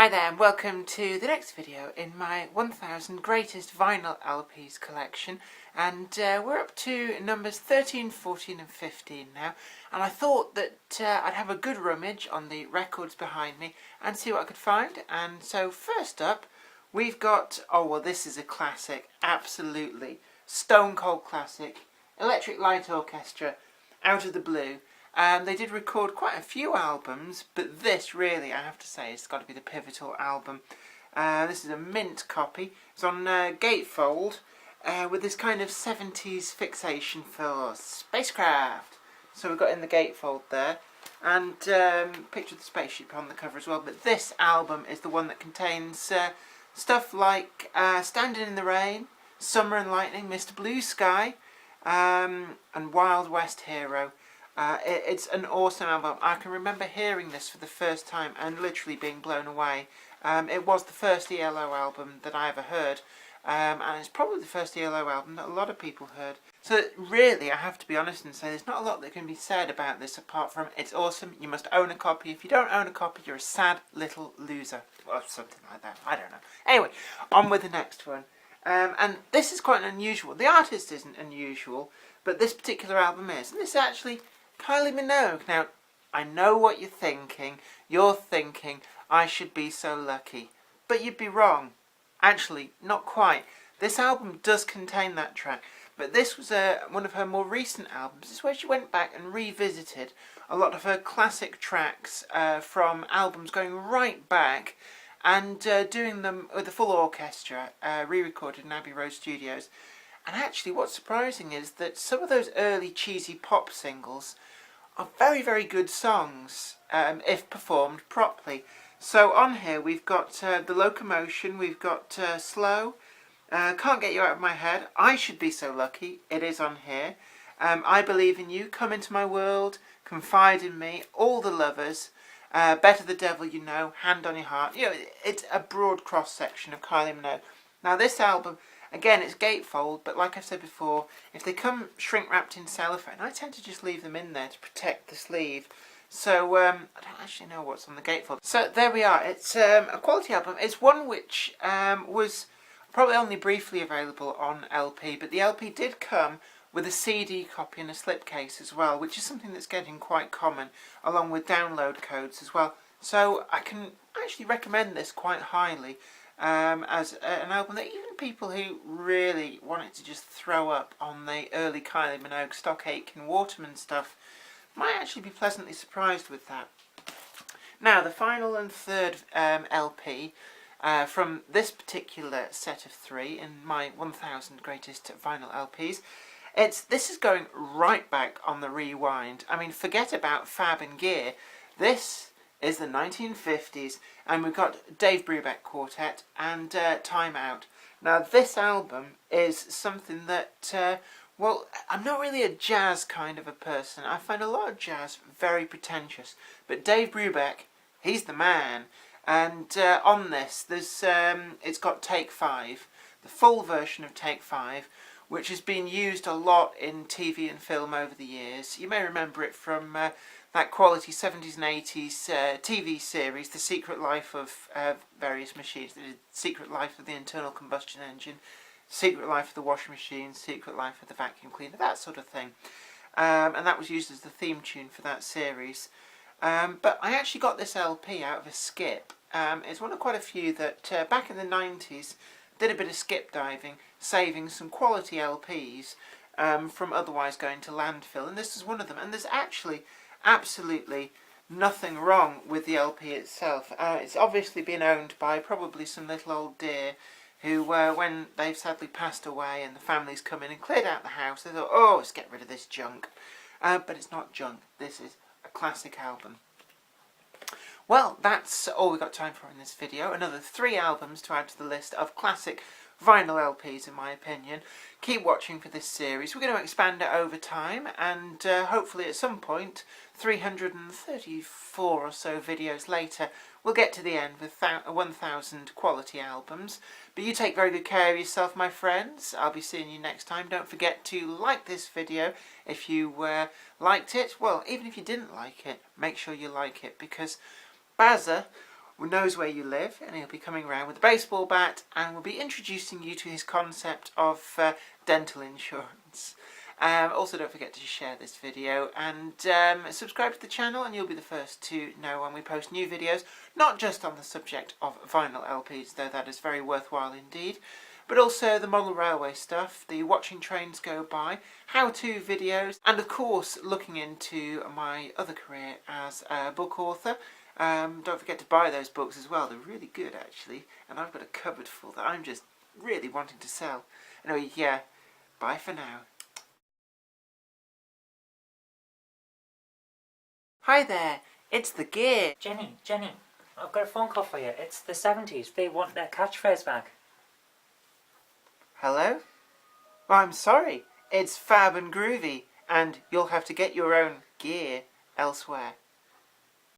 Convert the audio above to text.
Hi there and welcome to the next video in my 1000 Greatest Vinyl LPs collection, and we're up to numbers 13, 14 and 15 now, and I thought that I'd have a good rummage on the records behind me and see what I could find. And so first up we've got, oh well, this is a classic, absolutely stone cold classic, Electric Light Orchestra, Out of the Blue. They did record quite a few albums, but this really, I have to say, has got to be the pivotal album. This is a mint copy. It's on gatefold with this kind of 70s fixation for spacecraft. So we've got in the gatefold there, and picture of the spaceship on the cover as well. But this album is the one that contains stuff like Standing in the Rain, Summer and Lightning, Mr. Blue Sky, and Wild West Hero. It's an awesome album. I can remember hearing this for the first time and literally being blown away. It was the first ELO album that I ever heard, and it's probably the first ELO album that a lot of people heard. So really, I have to be honest and say there's not a lot that can be said about this apart from it's awesome. You must own a copy. If you don't own a copy, you're a sad little loser. Or something like that. I don't know. Anyway, on with the next one. And this is quite unusual. The artist isn't unusual, but this particular album is. And this is actually Kylie Minogue. Now, I know what you're thinking. You're thinking, I should be so lucky. But you'd be wrong. Actually, not quite. This album does contain that track. But this was one of her more recent albums. This is where she went back and revisited a lot of her classic tracks from albums going right back, and doing them with a full orchestra, re-recorded in Abbey Road Studios. And actually what's surprising is that some of those early cheesy pop singles are very, very good songs, if performed properly. So on here we've got The Locomotion, we've got Slow, Can't Get You Out of My Head, I Should Be So Lucky, it is on here, I Believe in You, Come Into My World, Confide in Me, All the Lovers, Better the Devil You Know, Hand on Your Heart. You know, it's a broad cross-section of Kylie Minogue. Now this album, again, it's gatefold, but like I've said before, if they come shrink-wrapped in cellophane, I tend to just leave them in there to protect the sleeve. So, I don't actually know what's on the gatefold. So, there we are. It's a quality album. It's one which was probably only briefly available on LP, but the LP did come with a CD copy and a slipcase as well, which is something that's getting quite common, along with download codes as well. So, I can actually recommend this quite highly. As an album that even people who really wanted to just throw up on the early Kylie Minogue, Stock Aitken, Waterman stuff might actually be pleasantly surprised with that. Now, the final and third LP from this particular set of three in my 1000 Greatest Vinyl LPs, this is going right back on the rewind. I mean, forget about Fab and Gear. This is the 1950s, and we've got Dave Brubeck Quartet and Time Out. Now this album is something that, well, I'm not really a jazz kind of a person. I find a lot of jazz very pretentious, but Dave Brubeck, he's the man. And on this, there's it's got Take 5, the full version of Take 5, which has been used a lot in TV and film over the years. You may remember it from that quality 70s and 80s TV series, The Secret Life of various machines. The Secret Life of the Internal Combustion Engine, Secret Life of the Washing Machine, Secret Life of the Vacuum Cleaner, that sort of thing. And that was used as the theme tune for that series. But I actually got this LP out of a skip. It's one of quite a few that back in the 90s did a bit of skip diving, saving some quality LPs from otherwise going to landfill. And this is one of them. And there's actually absolutely nothing wrong with the LP itself. It's obviously been owned by probably some little old dear who, when they've sadly passed away and the family's come in and cleared out the house, they thought, oh, let's get rid of this junk. But it's not junk. This is a classic album. Well, that's all we've got time for in this video. Another 3 albums to add to the list of classic vinyl LPs, in my opinion. Keep watching for this series. We're going to expand it over time, and hopefully at some point, 334 or so videos later, we'll get to the end with 1000 quality albums. But you take very good care of yourself, my friends. I'll be seeing you next time. Don't forget to like this video if you liked it. Well, even if you didn't like it, make sure you like it, because Bazza knows where you live, and he'll be coming around with a baseball bat and will be introducing you to his concept of dental insurance. Also, don't forget to share this video and subscribe to the channel, and you'll be the first to know when we post new videos, not just on the subject of vinyl LPs, though that is very worthwhile indeed, but also the model railway stuff, the watching trains go by, how-to videos, and of course looking into my other career as a book author. Don't forget to buy those books as well, they're really good actually, and I've got a cupboard full that I'm just really wanting to sell. Anyway, yeah, bye for now. Hi there, it's the gear. Jenny, I've got a phone call for you. It's the 70s. They want their catchphrase back. Hello? Well, I'm sorry, it's fab and groovy, and you'll have to get your own gear elsewhere.